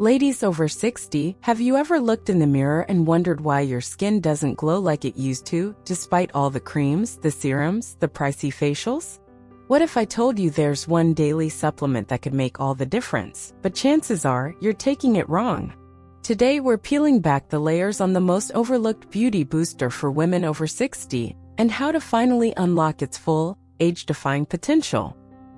Ladies over 60, have you ever looked in the mirror and wondered why your skin doesn't glow like it used to, despite all the creams, the serums, the pricey facials? What if I told you there's one daily supplement that could make all the difference, but chances are you're taking it wrong? Today we're peeling back the layers on the most overlooked beauty booster for women over 60 and how to finally unlock its full, age-defying potential.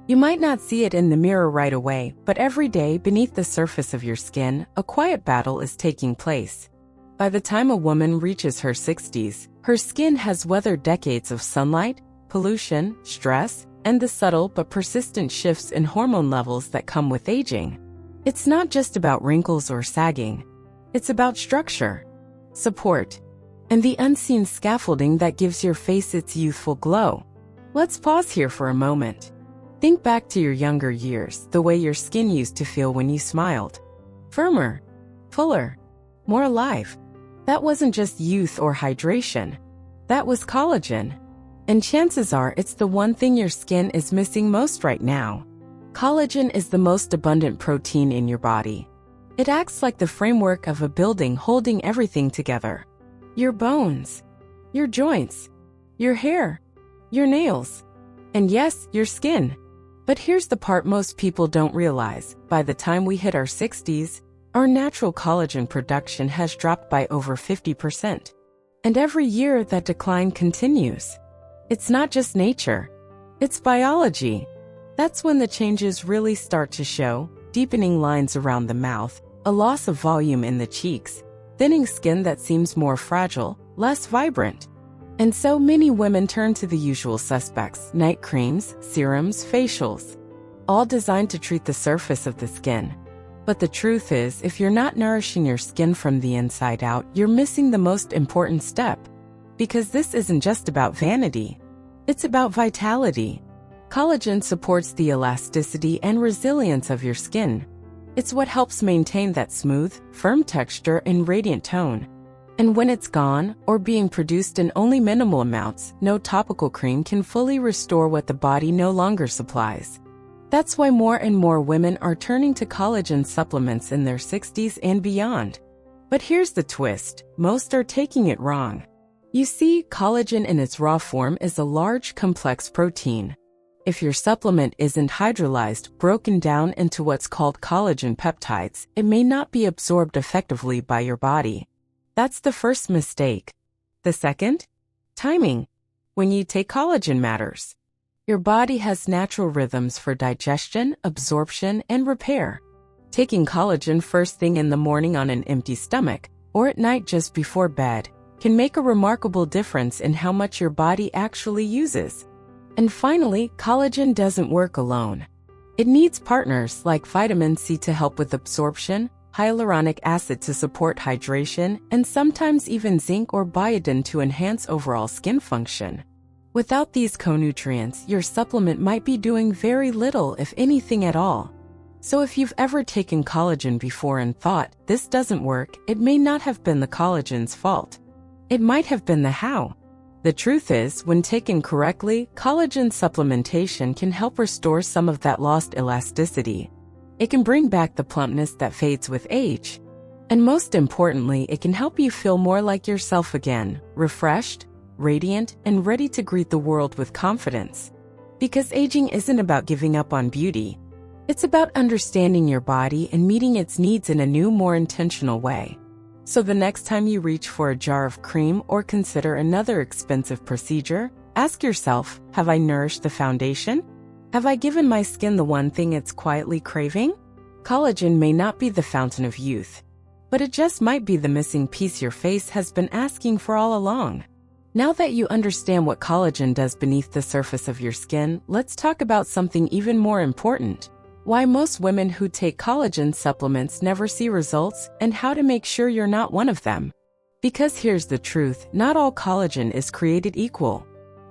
You might not see it in the mirror right away, but every day beneath the surface of your skin, a quiet battle is taking place. By the time a woman reaches her 60s, her skin has weathered decades of sunlight, pollution, stress, and the subtle but persistent shifts in hormone levels that come with aging. It's not just about wrinkles or sagging. It's about structure, support, and the unseen scaffolding that gives your face its youthful glow. Let's pause here for a moment. Think back to your younger years, the way your skin used to feel when you smiled. Firmer, fuller, more alive. That wasn't just youth or hydration. That was collagen. And chances are it's the one thing your skin is missing most right now. Collagen is the most abundant protein in your body. It acts like the framework of a building holding everything together. Your bones, your joints, your hair, your nails, and yes, your skin. But here's the part most people don't realize. By the time we hit our 60s, our natural collagen production has dropped by over 50%. And every year that decline continues. It's not just nature, it's biology. That's when the changes really start to show: deepening lines around the mouth, a loss of volume in the cheeks, thinning skin that seems more fragile, less vibrant. And so many women turn to the usual suspects: night creams, serums, facials, all designed to treat the surface of the skin. But the truth is, if you're not nourishing your skin from the inside out, you're missing the most important step. Because this isn't just about vanity. It's about vitality. Collagen supports the elasticity and resilience of your skin. It's what helps maintain that smooth, firm texture and radiant tone. And when it's gone, or being produced in only minimal amounts, no topical cream can fully restore what the body no longer supplies. That's why more and more women are turning to collagen supplements in their 60s and beyond. But here's the twist: most are taking it wrong. You see, collagen in its raw form is a large, complex protein. If your supplement isn't hydrolyzed, broken down into what's called collagen peptides, it may not be absorbed effectively by your body. That's the first mistake. The second? Timing. When you take collagen matters. Your body has natural rhythms for digestion, absorption, and repair. Taking collagen first thing in the morning on an empty stomach, or at night just before bed, can make a remarkable difference in how much your body actually uses. And finally, collagen doesn't work alone. It needs partners like vitamin C to help with absorption, hyaluronic acid to support hydration, and sometimes even zinc or biotin to enhance overall skin function. Without these co-nutrients, your supplement might be doing very little, if anything at all. So if you've ever taken collagen before and thought, this doesn't work, it may not have been the collagen's fault. It might have been the how. The truth is, when taken correctly, collagen supplementation can help restore some of that lost elasticity. It can bring back the plumpness that fades with age. And most importantly, it can help you feel more like yourself again, refreshed, radiant, and ready to greet the world with confidence. Because aging isn't about giving up on beauty. It's about understanding your body and meeting its needs in a new, more intentional way. So the next time you reach for a jar of cream or consider another expensive procedure, ask yourself, have I nourished the foundation? Have I given my skin the one thing it's quietly craving? Collagen may not be the fountain of youth, but it just might be the missing piece your face has been asking for all along. Now that you understand what collagen does beneath the surface of your skin, let's talk about something even more important: why most women who take collagen supplements never see results, and how to make sure you're not one of them. Because here's the truth, not all collagen is created equal.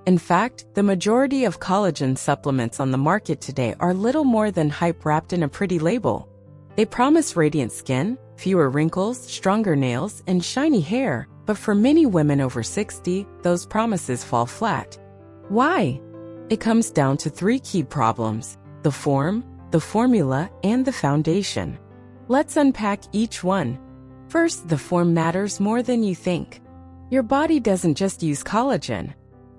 In fact, the majority of collagen supplements on the market today are little more than hype wrapped in a pretty label. They promise radiant skin, fewer wrinkles, stronger nails, and shiny hair, but for many women over 60, those promises fall flat. Why? It comes down to three key problems: the form, the formula, and the foundation. Let's unpack each one. First, the form matters more than you think. Your body doesn't just use collagen.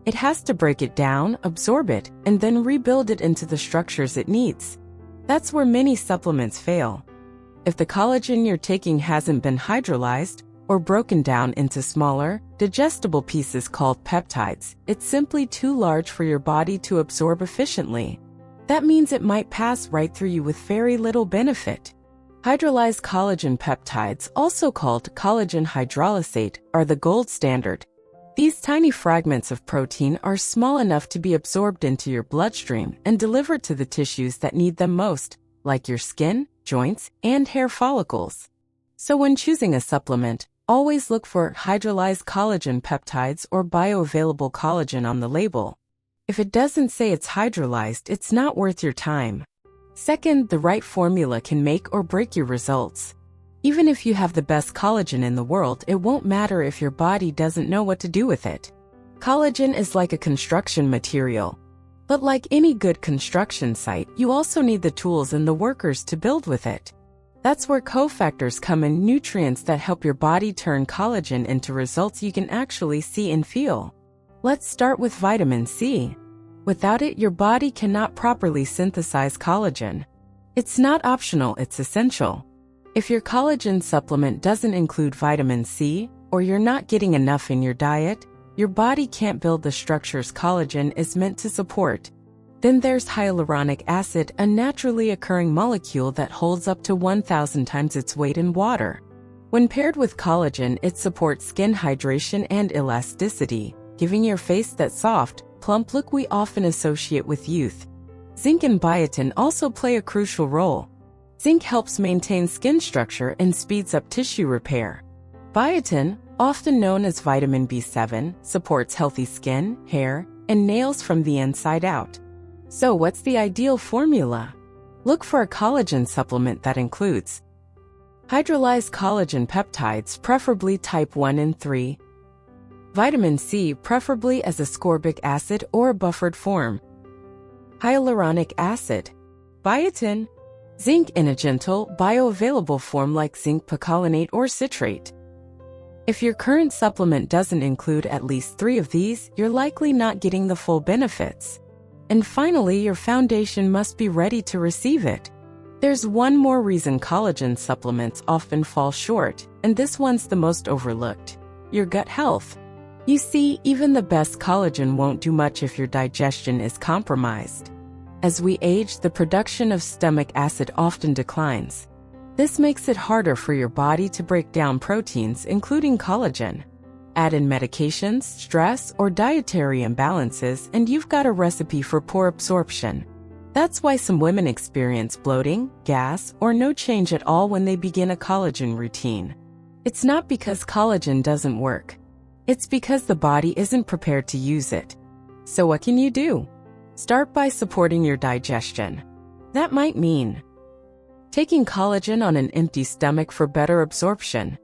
It has to break it down, absorb it, and then rebuild it into the structures it needs. That's where many supplements fail. If the collagen you're taking hasn't been hydrolyzed or broken down into smaller, digestible pieces called peptides, it's simply too large for your body to absorb efficiently. That means it might pass right through you with very little benefit. Hydrolyzed collagen peptides, also called collagen hydrolysate, are the gold standard. These tiny fragments of protein are small enough to be absorbed into your bloodstream and delivered to the tissues that need them most, like your skin, joints, and hair follicles. So when choosing a supplement, always look for hydrolyzed collagen peptides or bioavailable collagen on the label. If it doesn't say it's hydrolyzed, it's not worth your time. Second, the right formula can make or break your results. Even if you have the best collagen in the world, it won't matter if your body doesn't know what to do with it. Collagen is like a construction material. But like any good construction site, you also need the tools and the workers to build with it. That's where cofactors come in, nutrients that help your body turn collagen into results you can actually see and feel. Let's start with vitamin C. Without it, your body cannot properly synthesize collagen. It's not optional, it's essential. If your collagen supplement doesn't include vitamin C, or you're not getting enough in your diet, your body can't build the structures collagen is meant to support. Then there's hyaluronic acid, a naturally occurring molecule that holds up to 1,000 times its weight in water. When paired with collagen, it supports skin hydration and elasticity, giving your face that soft, plump look we often associate with youth. Zinc and biotin also play a crucial role. Zinc helps maintain skin structure and speeds up tissue repair. Biotin, often known as vitamin B7, supports healthy skin, hair, and nails from the inside out. So what's the ideal formula? Look for a collagen supplement that includes hydrolyzed collagen peptides, preferably type 1 and 3, vitamin C, preferably as ascorbic acid or a buffered form, hyaluronic acid, biotin, zinc in a gentle, bioavailable form like zinc picolinate or citrate. If your current supplement doesn't include at least 3 of these, you're likely not getting the full benefits. And finally, your foundation must be ready to receive it. There's one more reason collagen supplements often fall short, and this one's the most overlooked: your gut health. You see, even the best collagen won't do much if your digestion is compromised. As we age, the production of stomach acid often declines. This makes it harder for your body to break down proteins, including collagen. Add in medications, stress, or dietary imbalances, and you've got a recipe for poor absorption. That's why some women experience bloating, gas, or no change at all when they begin a collagen routine. It's not because collagen doesn't work. It's because the body isn't prepared to use it. So what can you do? Start by supporting your digestion. That might mean taking collagen on an empty stomach for better absorption,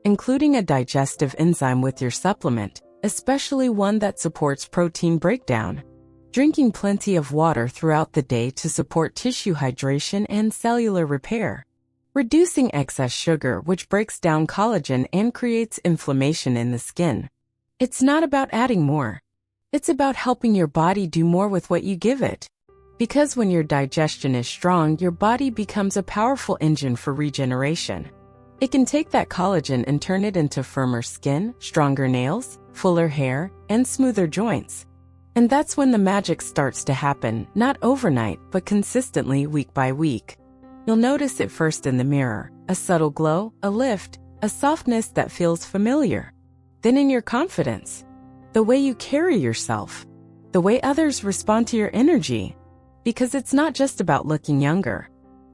including a digestive enzyme with your supplement, especially one that supports protein breakdown, drinking plenty of water throughout the day to support tissue hydration and cellular repair, reducing excess sugar, which breaks down collagen and creates inflammation in the skin. It's not about adding more. It's about helping your body do more with what you give it. Because when your digestion is strong, your body becomes a powerful engine for regeneration. It can take that collagen and turn it into firmer skin, stronger nails, fuller hair, and smoother joints. And that's when the magic starts to happen, not overnight, but consistently week by week. You'll notice it first in the mirror, a subtle glow, a lift, a softness that feels familiar. Then in your confidence, the way you carry yourself, the way others respond to your energy. Because it's not just about looking younger.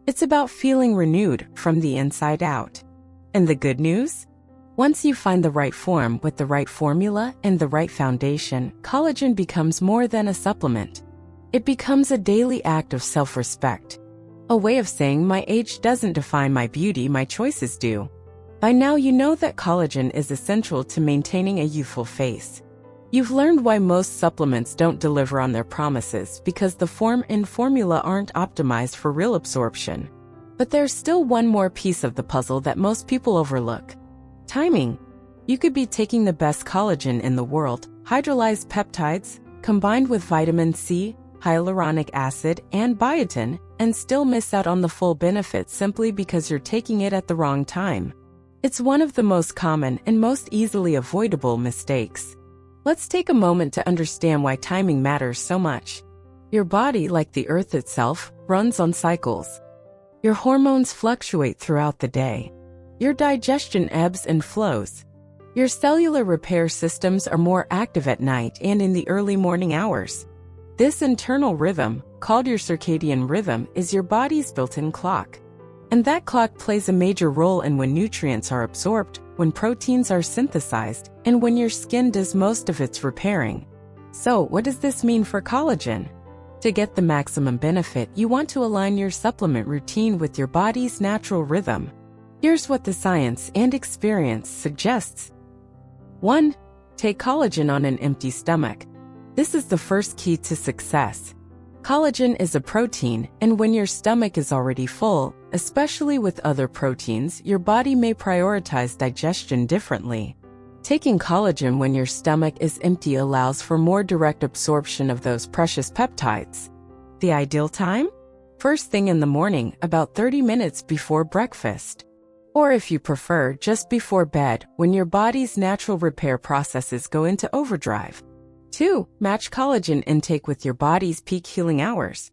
It's about feeling renewed from the inside out. And the good news? Once you find the right form with the right formula and the right foundation, collagen becomes more than a supplement. It becomes a daily act of self-respect. A way of saying my age doesn't define my beauty, my choices do. By now you know that collagen is essential to maintaining a youthful face. You've learned why most supplements don't deliver on their promises, because the form and formula aren't optimized for real absorption. But there's still one more piece of the puzzle that most people overlook. Timing. You could be taking the best collagen in the world, hydrolyzed peptides, combined with vitamin C, hyaluronic acid, and biotin, and still miss out on the full benefits simply because you're taking it at the wrong time. It's one of the most common and most easily avoidable mistakes. Let's take a moment to understand why timing matters so much. Your body, like the earth itself, runs on cycles. Your hormones fluctuate throughout the day. Your digestion ebbs and flows. Your cellular repair systems are more active at night and in the early morning hours. This internal rhythm, called your circadian rhythm, is your body's built-in clock. And that clock plays a major role in when nutrients are absorbed, when proteins are synthesized, and when your skin does most of its repairing. So, what does this mean for collagen? To get the maximum benefit, you want to align your supplement routine with your body's natural rhythm. Here's what the science and experience suggests. 1. Take collagen on an empty stomach. This is the first key to success. Collagen is a protein, and when your stomach is already full, especially with other proteins, your body may prioritize digestion differently. Taking collagen when your stomach is empty allows for more direct absorption of those precious peptides. The ideal time? First thing in the morning, about 30 minutes before breakfast. Or if you prefer, just before bed, when your body's natural repair processes go into overdrive. 2. Match collagen intake with your body's peak healing hours.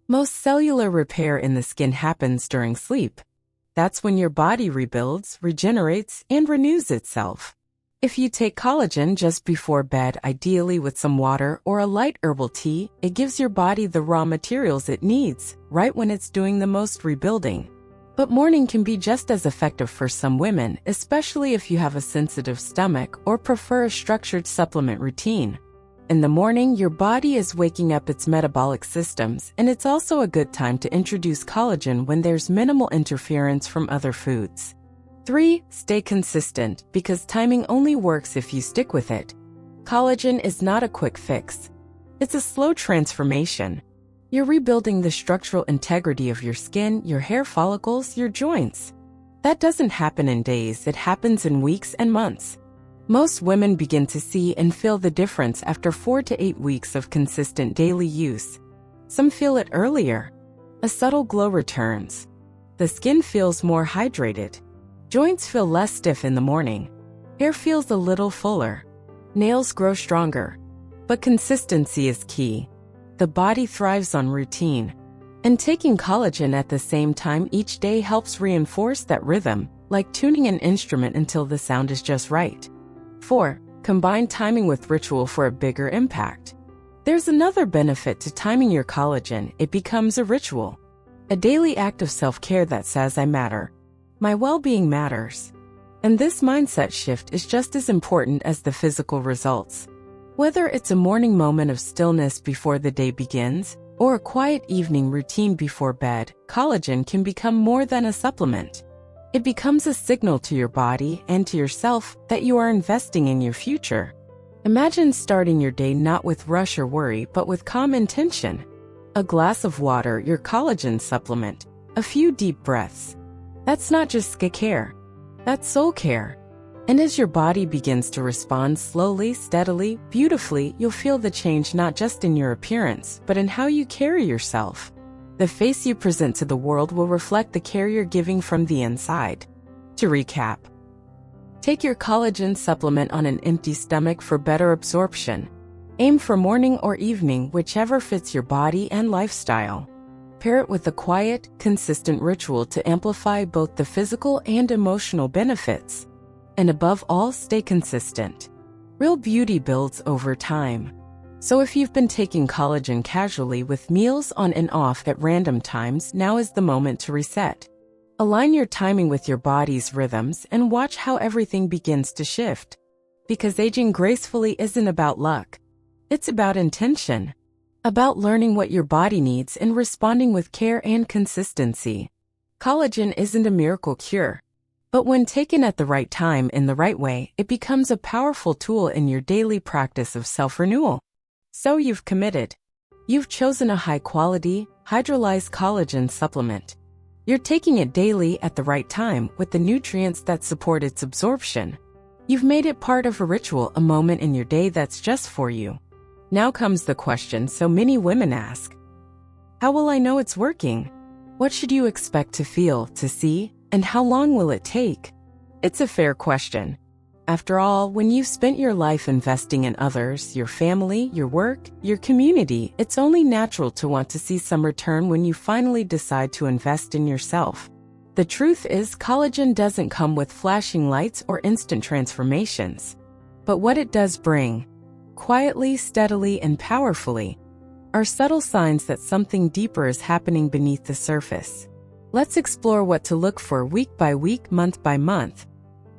Most cellular repair in the skin happens during sleep. That's when your body rebuilds, regenerates, and renews itself. If you take collagen just before bed, ideally with some water or a light herbal tea, it gives your body the raw materials it needs, right when it's doing the most rebuilding. But morning can be just as effective for some women, especially if you have a sensitive stomach or prefer a structured supplement routine. In the morning, your body is waking up its metabolic systems, and it's also a good time to introduce collagen when there's minimal interference from other foods. 3. Stay consistent, because timing only works if you stick with it. Collagen is not a quick fix. It's a slow transformation. You're rebuilding the structural integrity of your skin, your hair follicles, your joints. That doesn't happen in days, it happens in weeks and months. Most women begin to see and feel the difference after 4 to 8 weeks of consistent daily use. Some feel it earlier. A subtle glow returns. The skin feels more hydrated. Joints feel less stiff in the morning. Hair feels a little fuller. Nails grow stronger. But consistency is key. The body thrives on routine. And taking collagen at the same time each day helps reinforce that rhythm, like tuning an instrument until the sound is just right. 4. Combine timing with ritual for a bigger impact. There's another benefit to timing your collagen. It becomes a ritual. A daily act of self-care that says, I matter. My well-being matters. And this mindset shift is just as important as the physical results. Whether it's a morning moment of stillness before the day begins, or a quiet evening routine before bed, collagen can become more than a supplement. It becomes a signal to your body and to yourself that you are investing in your future. Imagine starting your day not with rush or worry, but with calm intention. A glass of water, your collagen supplement. A few deep breaths. That's not just skin care. That's soul care. And as your body begins to respond slowly, steadily, beautifully, you'll feel the change not just in your appearance, but in how you carry yourself. The face you present to the world will reflect the care you're giving from the inside. To recap, take your collagen supplement on an empty stomach for better absorption. Aim for morning or evening, whichever fits your body and lifestyle. Pair it with a quiet, consistent ritual to amplify both the physical and emotional benefits. And above all, stay consistent. Real beauty builds over time. So if you've been taking collagen casually with meals on and off at random times, now is the moment to reset. Align your timing with your body's rhythms and watch how everything begins to shift. Because aging gracefully isn't about luck. It's about intention. About learning what your body needs and responding with care and consistency. Collagen isn't a miracle cure. But when taken at the right time in the right way, it becomes a powerful tool in your daily practice of self-renewal. So you've committed. You've chosen a high-quality, hydrolyzed collagen supplement. You're taking it daily at the right time with the nutrients that support its absorption. You've made it part of a ritual, a moment in your day that's just for you. Now comes the question so many women ask. How will I know it's working? What should you expect to feel, to see, and how long will it take? It's a fair question. After all, when you've spent your life investing in others, your family, your work, your community, it's only natural to want to see some return when you finally decide to invest in yourself. The truth is, collagen doesn't come with flashing lights or instant transformations. But what it does bring, quietly, steadily, and powerfully, are subtle signs that something deeper is happening beneath the surface. Let's explore what to look for week by week, month by month,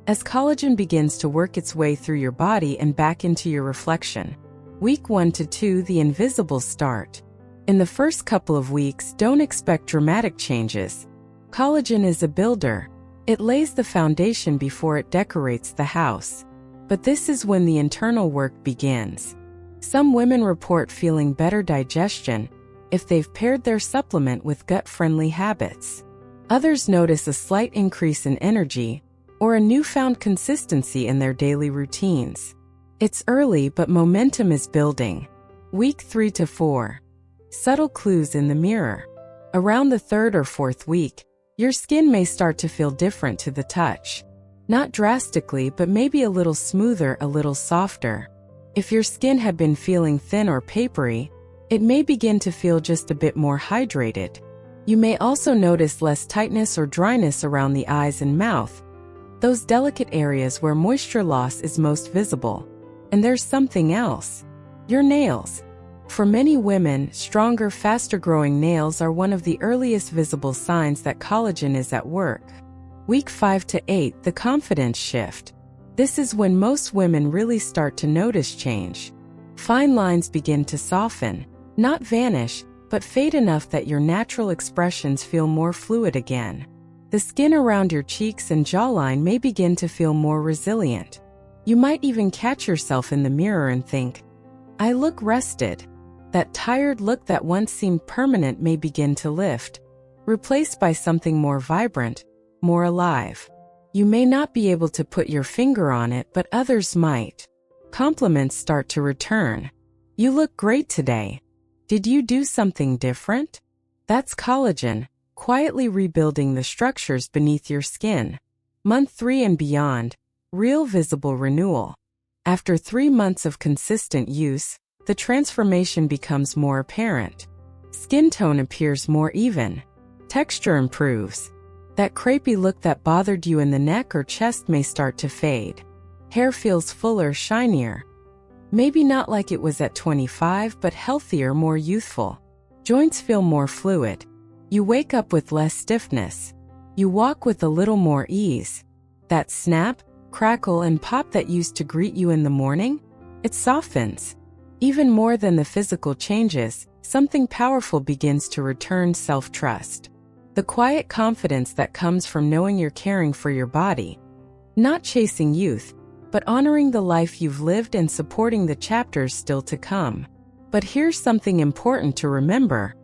as collagen begins to work its way through your body and back into your reflection. Week 1 to 2, the invisible start. In the first couple of weeks, don't expect dramatic changes. Collagen is a builder. It lays the foundation before it decorates the house. But this is when the internal work begins. Some women report feeling better digestion if they've paired their supplement with gut-friendly habits. Others notice a slight increase in energy or a newfound consistency in their daily routines. It's early, but momentum is building. Week 3 to 4. Subtle clues in the mirror. Around the 3rd or 4th week, your skin may start to feel different to the touch. Not drastically, but maybe a little smoother, a little softer. If your skin had been feeling thin or papery, it may begin to feel just a bit more hydrated. You may also notice less tightness or dryness around the eyes and mouth, those delicate areas where moisture loss is most visible. And there's something else. Your nails. For many women, stronger, faster-growing nails are one of the earliest visible signs that collagen is at work. Week 5 to 8, the confidence shift. This is when most women really start to notice change. Fine lines begin to soften, not vanish, but fade enough that your natural expressions feel more fluid again. The skin around your cheeks and jawline may begin to feel more resilient. You might even catch yourself in the mirror and think, I look rested. That tired look that once seemed permanent may begin to lift, replaced by something more vibrant, more alive. You may not be able to put your finger on it, but others might. Compliments start to return. You look great today. Did you do something different? That's collagen, quietly rebuilding the structures beneath your skin. Month 3 and beyond, real visible renewal. After 3 months of consistent use, the transformation becomes more apparent. Skin tone appears more even. Texture improves. That crepey look that bothered you in the neck or chest may start to fade. Hair feels fuller, shinier. Maybe not like it was at 25, but healthier, more youthful. Joints feel more fluid. You wake up with less stiffness. You walk with a little more ease. That snap, crackle, and pop that used to greet you in the morning, it softens. Even more than the physical changes, something powerful begins to return: self-trust. The quiet confidence that comes from knowing you're caring for your body. Not chasing youth, but honoring the life you've lived and supporting the chapters still to come. But here's something important to remember.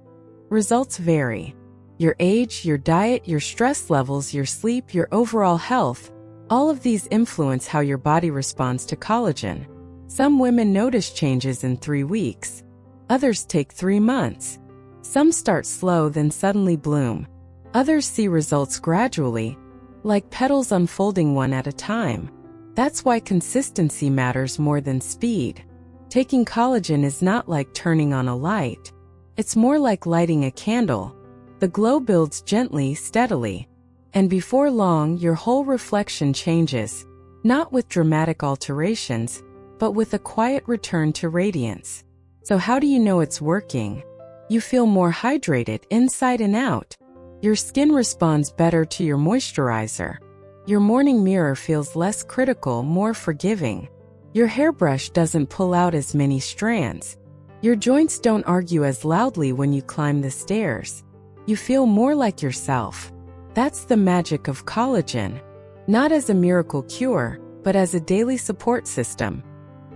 Results vary. Your age, your diet, your stress levels, your sleep, your overall health, all of these influence how your body responds to collagen. Some women notice changes in 3 weeks. Others take 3 months. Some start slow, then suddenly bloom. Others see results gradually, like petals unfolding one at a time. That's why consistency matters more than speed. Taking collagen is not like turning on a light. It's more like lighting a candle. The glow builds gently, steadily. And before long, your whole reflection changes, not with dramatic alterations, but with a quiet return to radiance. So how do you know it's working? You feel more hydrated inside and out. Your skin responds better to your moisturizer. Your morning mirror feels less critical, more forgiving. Your hairbrush doesn't pull out as many strands. Your joints don't argue as loudly when you climb the stairs. You feel more like yourself. That's the magic of collagen. Not as a miracle cure, but as a daily support system,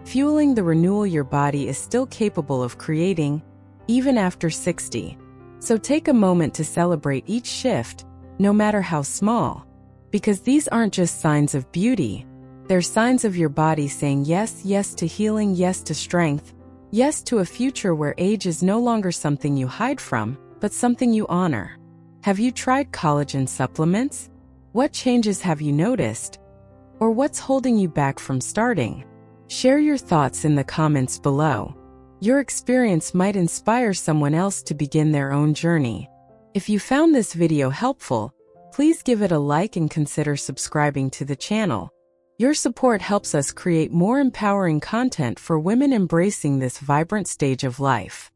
fueling the renewal your body is still capable of creating, even after 60. So take a moment to celebrate each shift, no matter how small. Because these aren't just signs of beauty. They're signs of your body saying yes, yes to healing, yes to strength, yes to a future where age is no longer something you hide from, but something you honor. Have you tried collagen supplements? What changes have you noticed? Or what's holding you back from starting? Share your thoughts in the comments below. Your experience might inspire someone else to begin their own journey. If you found this video helpful, please give it a like and consider subscribing to the channel. Your support helps us create more empowering content for women embracing this vibrant stage of life.